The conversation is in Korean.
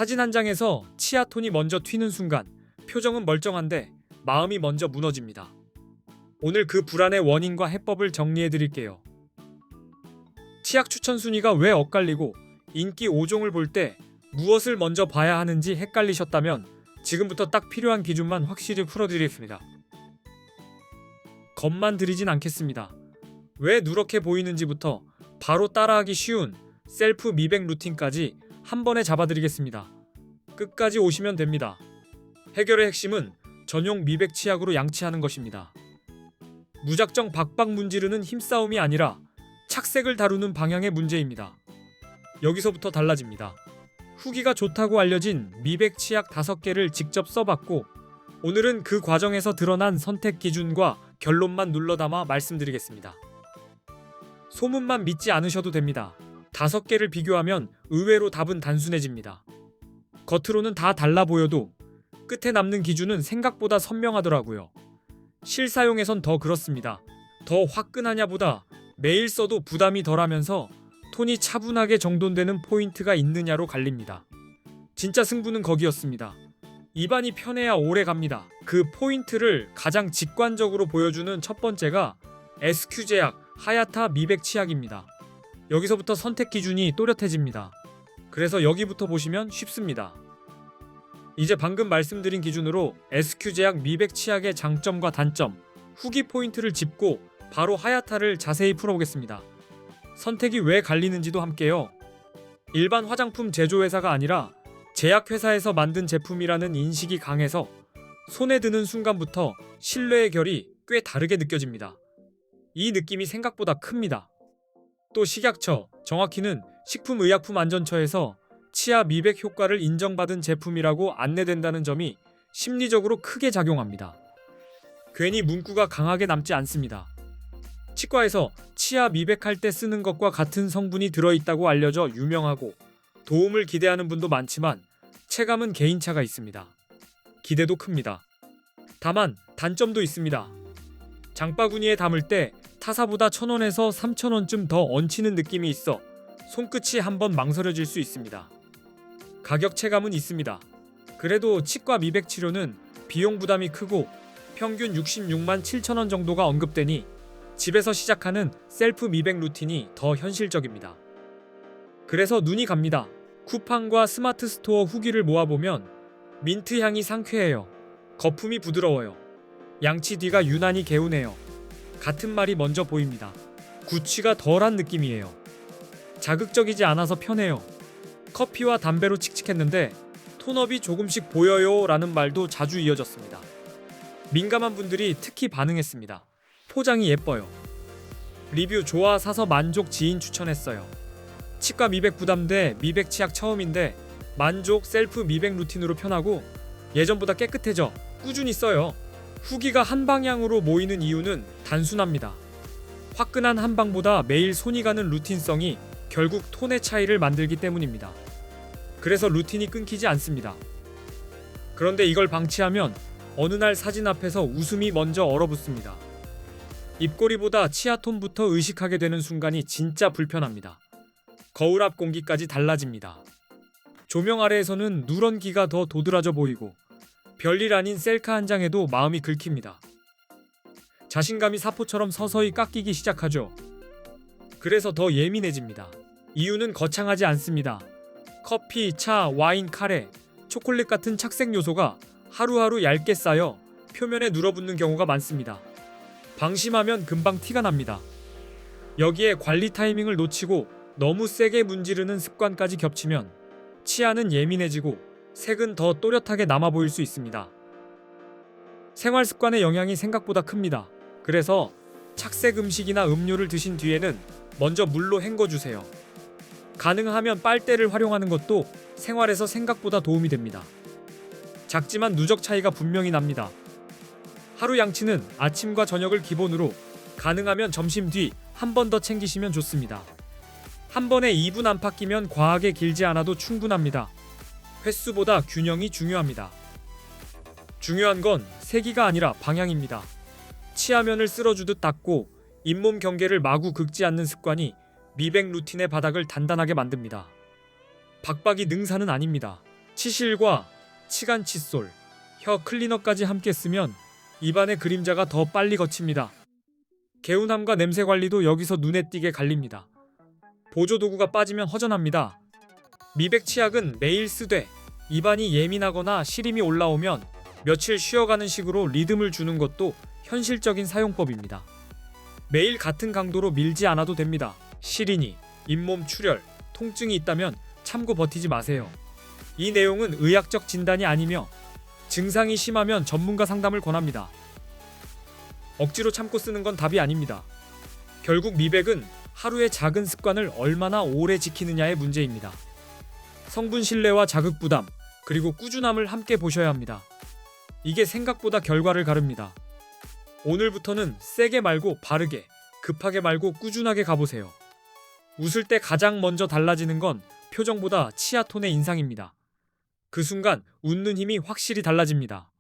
사진 한 장에서 치아 톤이 먼저 튀는 순간 표정은 멀쩡한데 마음이 먼저 무너집니다. 오늘 그 불안의 원인과 해법을 정리해 드릴게요. 치약 추천 순위가 왜 엇갈리고 인기 5종을 볼 때 무엇을 먼저 봐야 하는지 헷갈리셨다면 지금부터 딱 필요한 기준만 확실히 풀어드리겠습니다. 겁만 드리진 않겠습니다. 왜 누렇게 보이는지부터 바로 따라하기 쉬운 셀프 미백 루틴까지 한 번에 잡아드리겠습니다. 끝까지 오시면 됩니다. 해결의 핵심은 전용 미백 치약으로 양치하는 것입니다. 무작정 박박 문지르는 힘싸움이 아니라 착색을 다루는 방향의 문제입니다. 여기서부터 달라집니다. 후기가 좋다고 알려진 미백 치약 5개를 직접 써봤고 오늘은 그 과정에서 드러난 선택 기준과 결론만 눌러담아 말씀드리겠습니다. 소문만 믿지 않으셔도 됩니다. 5개를 비교하면 의외로 답은 단순해집니다. 겉으로는 다 달라 보여도 끝에 남는 기준은 생각보다 선명하더라고요. 실사용에선 더 그렇습니다. 더 화끈하냐보다 매일 써도 부담이 덜하면서 톤이 차분하게 정돈되는 포인트가 있느냐로 갈립니다. 진짜 승부는 거기였습니다. 입안이 편해야 오래 갑니다. 그 포인트를 가장 직관적으로 보여주는 첫 번째가 SQ 제약 하야타 미백 치약입니다. 여기서부터 선택 기준이 또렷해집니다. 그래서 여기부터 보시면 쉽습니다. 이제 방금 말씀드린 기준으로 SQ 제약 미백 치약의 장점과 단점, 후기 포인트를 짚고 바로 하야타를 자세히 풀어보겠습니다. 선택이 왜 갈리는지도 함께요. 일반 화장품 제조회사가 아니라 제약회사에서 만든 제품이라는 인식이 강해서 손에 드는 순간부터 신뢰의 결이 꽤 다르게 느껴집니다. 이 느낌이 생각보다 큽니다. 또 식약처, 정확히는 식품의약품안전처에서 치아 미백 효과를 인정받은 제품이라고 안내된다는 점이 심리적으로 크게 작용합니다. 괜히 문구가 강하게 남지 않습니다. 치과에서 치아 미백할 때 쓰는 것과 같은 성분이 들어있다고 알려져 유명하고 도움을 기대하는 분도 많지만 체감은 개인차가 있습니다. 기대도 큽니다. 다만 단점도 있습니다. 장바구니에 담을 때 타사보다 1,000원에서 3,000원쯤 더 얹히는 느낌이 있어 손끝이 한번 망설여질 수 있습니다. 가격 체감은 있습니다. 그래도 치과 미백 치료는 비용 부담이 크고 평균 66만 7천원 정도가 언급되니 집에서 시작하는 셀프 미백 루틴이 더 현실적입니다. 그래서 눈이 갑니다. 쿠팡과 스마트 스토어 후기를 모아보면 민트 향이 상쾌해요. 거품이 부드러워요. 양치 뒤가 유난히 개운해요. 같은 말이 먼저 보입니다. 구취가 덜한 느낌이에요. 자극적이지 않아서 편해요. 커피와 담배로 칙칙했는데 톤업이 조금씩 보여요 라는 말도 자주 이어졌습니다. 민감한 분들이 특히 반응했습니다. 포장이 예뻐요. 리뷰 좋아 사서 만족 지인 추천했어요. 치과 미백 부담돼 미백 치약 처음인데 만족 셀프 미백 루틴으로 편하고 예전보다 깨끗해져 꾸준히 써요. 후기가 한 방향으로 모이는 이유는 단순합니다. 화끈한 한방보다 매일 손이 가는 루틴성이 결국 톤의 차이를 만들기 때문입니다. 그래서 루틴이 끊기지 않습니다. 그런데 이걸 방치하면 어느 날 사진 앞에서 웃음이 먼저 얼어붙습니다. 입꼬리보다 치아톤부터 의식하게 되는 순간이 진짜 불편합니다. 거울 앞 공기까지 달라집니다. 조명 아래에서는 누런기가 더 도드라져 보이고 별일 아닌 셀카 한 장에도 마음이 긁힙니다. 자신감이 사포처럼 서서히 깎이기 시작하죠. 그래서 더 예민해집니다. 이유는 거창하지 않습니다. 커피, 차, 와인, 카레, 초콜릿 같은 착색 요소가 하루하루 얇게 쌓여 표면에 눌어붙는 경우가 많습니다. 방심하면 금방 티가 납니다. 여기에 관리 타이밍을 놓치고 너무 세게 문지르는 습관까지 겹치면 치아는 예민해지고 색은 더 또렷하게 남아 보일 수 있습니다. 생활 습관의 영향이 생각보다 큽니다. 그래서 착색 음식이나 음료를 드신 뒤에는 먼저 물로 헹궈주세요. 가능하면 빨대를 활용하는 것도 생활에서 생각보다 도움이 됩니다. 작지만 누적 차이가 분명히 납니다. 하루 양치는 아침과 저녁을 기본으로 가능하면 점심 뒤 한 번 더 챙기시면 좋습니다. 한 번에 2분 안팎이면 과하게 길지 않아도 충분합니다. 횟수보다 균형이 중요합니다. 중요한 건 세기가 아니라 방향입니다. 치아면을 쓸어주듯 닦고 잇몸 경계를 마구 긁지 않는 습관이 미백 루틴의 바닥을 단단하게 만듭니다. 박박이 능사는 아닙니다. 치실과 치간 칫솔, 혀 클리너까지 함께 쓰면 입안의 그림자가 더 빨리 걷힙니다. 개운함과 냄새 관리도 여기서 눈에 띄게 갈립니다. 보조 도구가 빠지면 허전합니다. 미백 치약은 매일 쓰되 입안이 예민하거나 시림이 올라오면 며칠 쉬어가는 식으로 리듬을 주는 것도 현실적인 사용법입니다. 매일 같은 강도로 밀지 않아도 됩니다. 시린이, 잇몸 출혈, 통증이 있다면 참고 버티지 마세요. 이 내용은 의학적 진단이 아니며 증상이 심하면 전문가 상담을 권합니다. 억지로 참고 쓰는 건 답이 아닙니다. 결국 미백은 하루의 작은 습관을 얼마나 오래 지키느냐의 문제입니다. 성분 신뢰와 자극 부담, 그리고 꾸준함을 함께 보셔야 합니다. 이게 생각보다 결과를 가릅니다. 오늘부터는 세게 말고 바르게, 급하게 말고 꾸준하게 가보세요. 웃을 때 가장 먼저 달라지는 건 표정보다 치아 톤의 인상입니다. 그 순간 웃는 힘이 확실히 달라집니다.